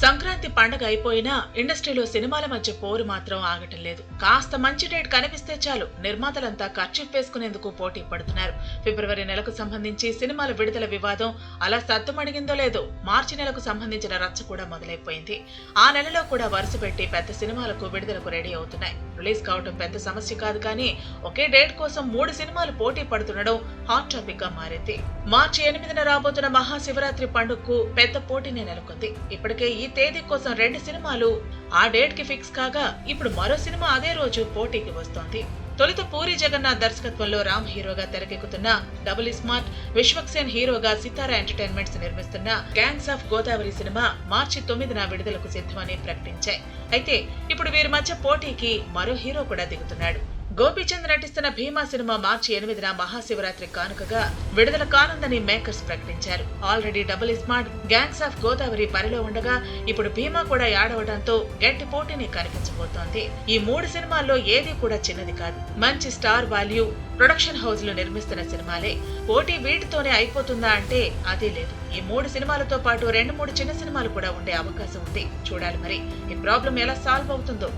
సంక్రాంతి పండగ అయిపోయినా ఇండస్ట్రీలో సినిమాల మధ్య పోరు మాత్రం ఆగటం లేదు. కాస్త మంచి డేట్ కనిపిస్తే చాలు నిర్మాతలంతా ఖర్చు వేసుకునేందుకు పోటీ పడుతున్నారు. ఫిబ్రవరి నెలకు సంబంధించి సినిమాల విడుదల వివాదం అలా సద్దుమణిగిందో లేదో మార్చి నెలకు సంబంధించిన రచ్చ కూడా మొదలైపోయింది. ఆ నెలలో కూడా వరుస పెట్టి పెద్ద సినిమాలకు విడుదలకు రెడీ అవుతున్నాయి. రిలీజ్ కావడం పెద్ద సమస్య కాదు, కానీ ఒకే డేట్ కోసం 3 సినిమాలు పోటీ పడుతుండడం హాట్ టాపిక్ గా మారింది. మార్చి 8న రాబోతున్న మహాశివరాత్రి పండుగకు పెద్ద పోటీనే నెలకొంది. ఇప్పటికే ఈ తేదీ కోసం 2 సినిమాలు ఆ డేట్ కి ఫిక్స్ కాగా ఇప్పుడు మరో సినిమా అదే రోజు పోటీకి వస్తోంది. తొలుత పూరి జగన్నాథ్ దర్శకత్వంలో రామ్ హీరోగా తెరకెక్కుతున్న డబుల్ స్మార్ట్, విశ్వక్సేన్ హీరోగా సితారా ఎంటర్టైన్మెంట్స్ నిర్మిస్తున్న గ్యాంగ్స్ ఆఫ్ గోదావరి సినిమా మార్చి 9న విడుదలకు సిద్ధమని ప్రకటించాయి. అయితే ఇప్పుడు వీరి మధ్య పోటీకి మరో హీరో కూడా దిగుతున్నాడు. గోపీచంద్ నటిస్తున్న భీమా సినిమా మార్చి 8న మహాశివరాత్రి కానుకగా విడుదల కానుందని మేకర్స్ ప్రకటించారు. Already double smart, gangs of Godavari బరిలో ఉండగా ఇప్పుడు భీమా కూడా యాడ్ అవడంతో గట్టి పోటీని కనిపించబోతోంది. ఈ 3 సినిమాల్లో ఏది కూడా చిన్నది కాదు. మంచి స్టార్ వాల్యూ ప్రొడక్షన్ హౌస్లు నిర్మిస్తున్న సినిమాలే. పోటీ వీటితోనే అయిపోతుందా అంటే అదే లేదు. ఈ 3 సినిమాలతో పాటు 2-3 చిన్న సినిమాలు కూడా ఉండే అవకాశం ఉంది. చూడాలి మరి ఈ ప్రాబ్లం ఎలా సాల్వ్ అవుతుందో.